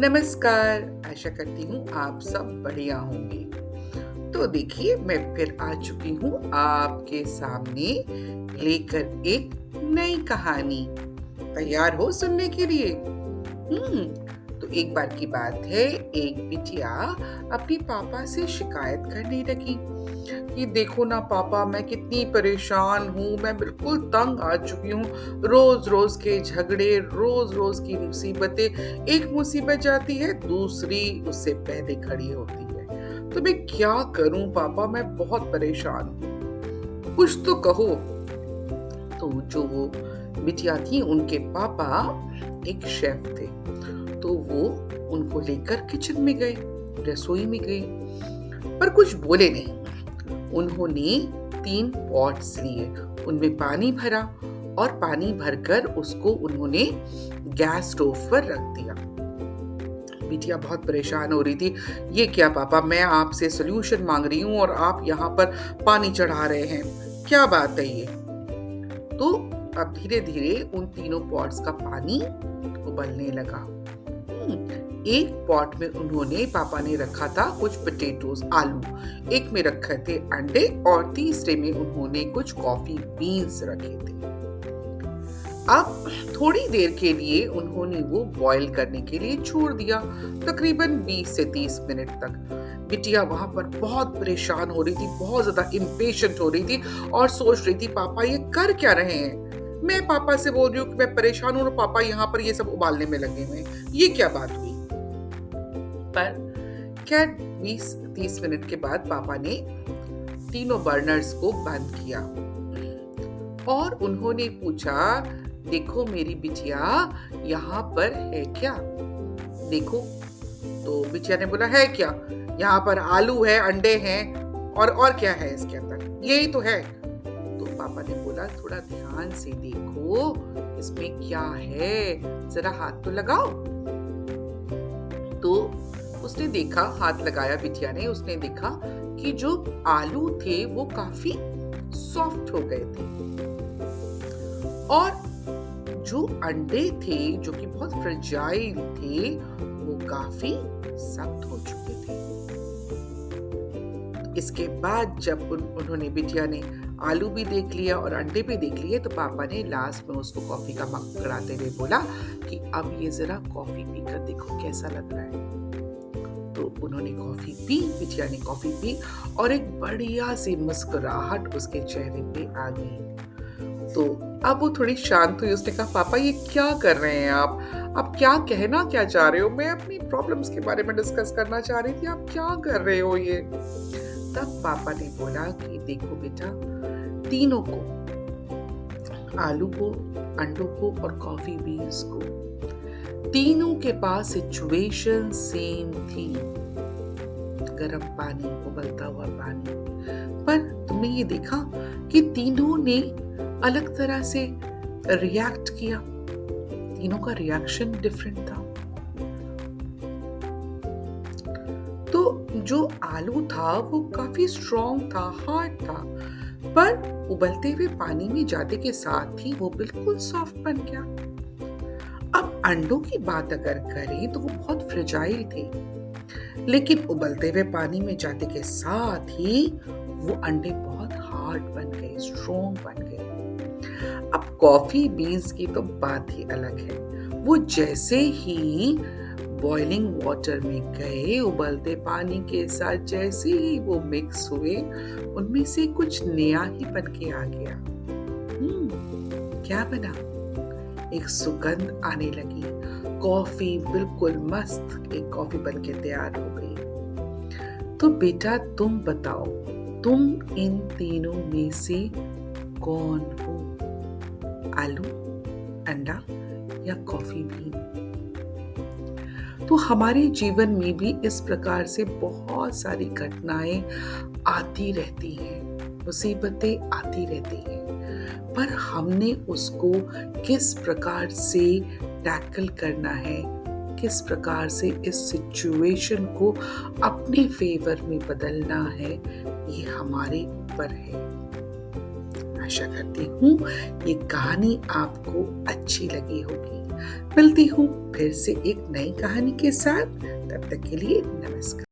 नमस्कार, आशा करती हूँ आप सब बढ़िया होंगे। तो देखिए मैं फिर आ चुकी हूँ आपके सामने लेकर एक नई कहानी। तैयार हो सुनने के लिए? तो एक बार की बात है, एक बिटिया अपने पापा से शिकायत करने लगी कि देखो ना पापा, मैं कितनी परेशान हूँ, मैं बिल्कुल तंग आ चुकी हूँ। रोज रोज के झगड़े, रोज रोज की मुसीबतें, एक मुसीबत जाती है दूसरी उससे पहले खड़ी होती है। तो मैं क्या करूँ पापा, मैं बहुत परेशान हूँ, कुछ तो कहो। तो जो वो बिटिया थी, उनके पापा एक शेफ थे। तो वो उनको लेकर किचन में गए, रसोई में गए, पर कुछ बोले नहीं। उन्होंने 3 पॉट्स लिए, उनमें पानी भरा और पानी भरकर उसको उन्होंने गैस स्टोव पर रख दिया। बिटिया बहुत परेशान हो रही थी। ये क्या पापा, मैं आपसे सॉल्यूशन मांग रही हूँ और आप यहाँ पर पानी चढ़ा रहे हैं, क्या बात है ये? तो अब धीरे धीरे उन तीनों पॉट्स का पानी उबलने लगा। एक पॉट में उन्होंने, पापा ने रखा था कुछ पोटैटोज, आलू, एक में रखे थे अंडे और तीसरे में उन्होंने कुछ कॉफी बीन्स रखे थे। अब थोड़ी देर के लिए उन्होंने वो बॉईल करने के लिए छोड़ दिया, तकरीबन 20 से 30 मिनट तक। बिटिया वहां पर बहुत परेशान हो रही थी, बहुत ज्यादा इम्पेशेंट हो रही थी और सोच रही थी पापा ये कर क्या रहे हैं? मैं पापा से बोल रही हूँ कि मैं परेशान हूँ और पापा यहाँ पर ये सब उबालने में लगे हुए हैं, ये क्या बात हुई? पर खैर 20-30 मिनट के बाद पापा ने तीनों बर्नर्स को बंद किया और उन्होंने पूछा, देखो मेरी बिटिया, यहाँ पर है क्या? देखो। तो बिटिया ने बोला, है क्या? यहाँ पर आलू है, अंडे हैं और क्या है इसके अंदर? यही तो है। तो पापा ने बोला, थोड़ा ध्यान से देखो इसमें क्या है, जरा हाथ तो लगाओ। तो उसने देखा, हाथ लगाया बिटिया ने, उसने देखा कि जो आलू थे वो काफी सॉफ्ट हो गए थे और जो अंडे थे जो कि बहुत फ्रेजाइल थे वो काफी सख्त हो चुके थे। इसके बाद जब उन्होंने, बिटिया ने आलू भी देख लिया और अंडे भी देख लिए, तो पापा ने लास्ट में उसको कॉफी का मग पकड़ाते हुए बोला कि अब ये जरा कॉफी पीकर देखो कैसा लग रहा है। तो उन्होंने कॉफी पी, बिटिया ने कॉफी पी और एक बढ़िया सी मुस्कुराहट उसके चेहरे पे आ गई। तो अब वो थोड़ी शांत हुई। उसने कहा, पापा ये क्या कर रहे हैं आप क्या कहना क्या चाह रहे हो? मैं अपनी प्रॉब्लम्स के बारे में डिस्कस करना चाह रही थी, आप क्या कर रहे हो ये? तब पापा ने बोला कि देखो बेटा, तीनों को, आलू को, अंडों को और कॉफी बीन्स को, तीनों के पास सिचुएशन सेम थी, गर्म पानी, उबलता हुआ पानी। पर तुमने ये देखा कि तीनों ने अलग तरह से रिएक्ट किया, तीनों का रिएक्शन डिफरेंट था। तो जो आलू था वो काफी स्ट्रॉन्ग था, हार्ड था, पर उबलते हुए पानी में जाने के साथ ही वो बिल्कुल सॉफ्ट बन गया। अब अंडों की बात अगर करें तो वो बहुत फ्रेजाइल थे, लेकिन उबलते हुए पानी में जाने के साथ ही वो अंडे बहुत हार्ड बन गए, स्ट्रॉन्ग बन गए। अब कॉफी बीन्स की तो बात ही अलग है। वो जैसे ही बॉइलिंग वाटर में गए, उबलते पानी के साथ जैसे ही वो मिक्स हुए, उनमें से कुछ नया ही बन के आ गया। क्या बना? एक सुगंध आने लगी, कॉफी बिल्कुल मस्त एक कॉफी बन के तैयार हो गई। तो बेटा तुम बताओ, तुम इन तीनों में से कौन हो? आलू, अंडा या कॉफी बीन? तो हमारे जीवन में भी इस प्रकार से बहुत सारी घटनाएं आती रहती हैं, मुसीबतें आती रहती हैं, पर हमने उसको किस प्रकार से टैकल करना है, किस प्रकार से इस सिचुएशन को अपने फेवर में बदलना है, ये हमारे ऊपर है। आशा करती हूँ ये कहानी आपको अच्छी लगी होगी। मिलती हूँ फिर से एक नई कहानी के साथ। तब तक के लिए नमस्कार।